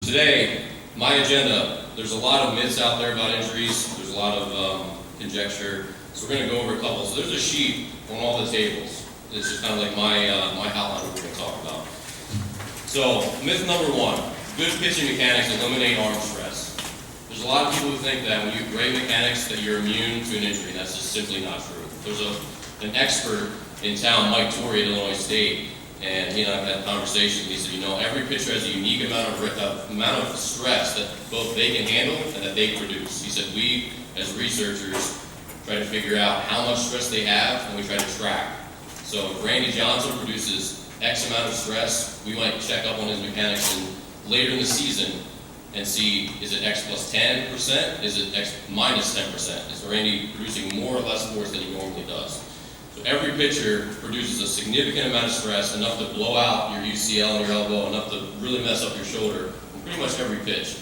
Today, my agenda, there's a lot of myths out there about injuries. There's a lot of conjecture. So we're going to go over a couple. So there's a sheet on all the tables. It's just kind of like my outline of what we're going to talk about. So myth number one, good pitching mechanics eliminate arm stress. There's a lot of people who think that when you have great mechanics that you're immune to an injury. That's just simply not true. There's an expert in town, Mike Torrey at Illinois State, and he and I had a conversation. He said, you know, every pitcher has a unique amount of stress that both they can handle and that they produce. He said, we as researchers try to figure out how much stress they have, and we try to track. So if Randy Johnson produces X amount of stress, we might check up on his mechanics later in the season and see, is it X plus 10%? Is it X minus 10%? Is Randy producing more or less force than he normally does? So every pitcher produces a significant amount of stress, enough to blow out your UCL and your elbow, enough to really mess up your shoulder, on pretty much every pitch.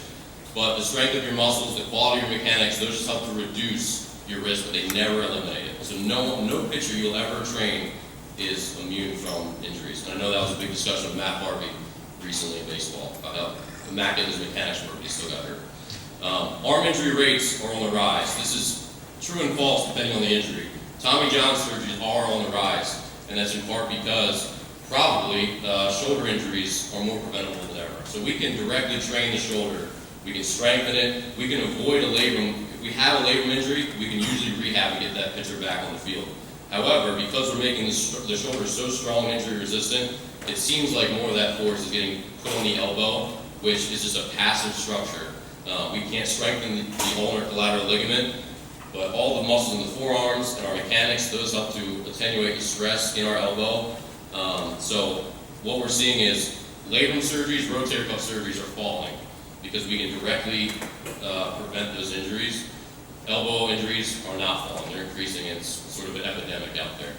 But the strength of your muscles, the quality of your mechanics, those just help to reduce your risk, but they never eliminate it. So no pitcher you'll ever train is immune from injuries. And I know that was a big discussion with Matt Harvey recently in baseball, about how immaculate his mechanics were, but he still got hurt. Arm injury rates are on the rise. This is true and false depending on the injury. Tommy John surgeries are on the rise, and that's in part because probably shoulder injuries are more preventable than ever. So we can directly train the shoulder, we can strengthen it, we can avoid a labrum. If we have a labrum injury, we can usually rehab and get that pitcher back on the field. However, because we're making the shoulder so strong and injury resistant, it seems like more of that force is getting put on the elbow, which is just a passive structure. We can't strengthen the ulnar collateral ligament, but all the muscles in the forearms and our mechanics, those help to attenuate the stress in our elbow. So what we're seeing is labrum surgeries, rotator cuff surgeries are falling because we can directly prevent those injuries. Elbow injuries are not falling, they're increasing. It's sort of an epidemic out there.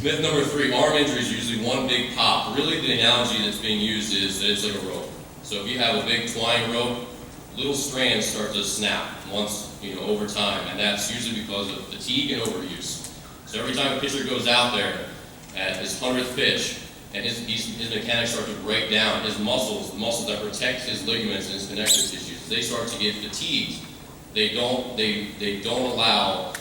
Myth number three, arm injury is usually one big pop. Really the analogy that's being used is that it's like a rope. So if you have a big twine rope, little strands start to snap once, over time, and that's usually because of fatigue and overuse. So every time a pitcher goes out there at his 100th pitch, and his mechanics start to break down, his muscles, the muscles that protect his ligaments and his connective tissues, they start to get fatigued. They do allow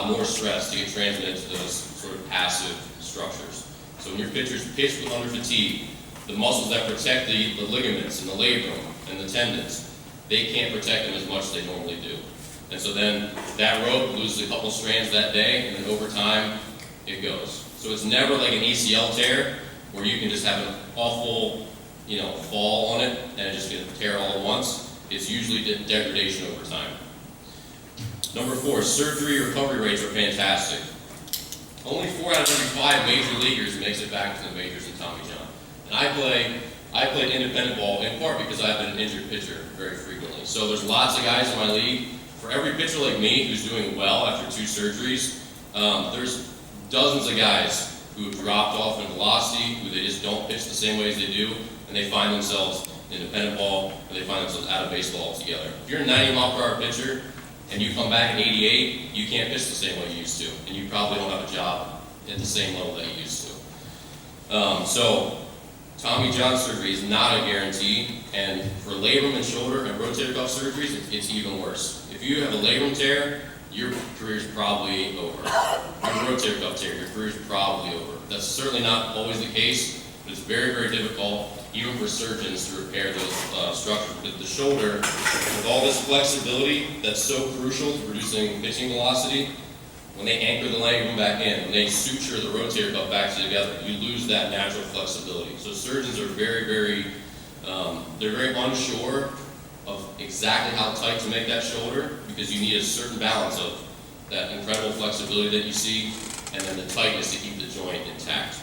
more stress to get transmitted to those sort of passive structures. So when your pitchers pitch with under fatigue, the muscles that protect the ligaments and the labrum and the tendons, they can't protect them as much as they normally do. And so then that rope loses a couple strands that day, and then over time, it goes. So it's never like an ACL tear where you can just have an awful, fall on it and it just gets a tear all at once. It's usually degradation over time. Number four, surgery recovery rates are fantastic. Only 4 out of every 5 major leaguers makes it back to the majors in Tommy John. And I played independent ball in part because I've been an injured pitcher very frequently. So there's lots of guys in my league. For every pitcher like me who's doing well after 2 surgeries, there's dozens of guys who have dropped off in velocity, who they just don't pitch the same way as they do, and they find themselves in independent ball, or they find themselves out of baseball altogether. If you're a 90-mile-per-hour pitcher and you come back at 88, you can't pitch the same way you used to, and you probably don't have a job at the same level that you used to. So Tommy John surgery is not a guarantee, and for labrum and shoulder and rotator cuff surgeries, it's even worse. If you have a labrum tear, your career is probably over. If you have a rotator cuff tear, your career is probably over. That's certainly not always the case, but it's very, very difficult, even for surgeons, to repair those structures. But the shoulder, with all this flexibility that's so crucial to producing pitching velocity, when they anchor the labrum back in, when they suture the rotator cuff back together, you lose that natural flexibility. So surgeons are very unsure of exactly how tight to make that shoulder, because you need a certain balance of that incredible flexibility that you see, and then the tightness to keep the joint intact.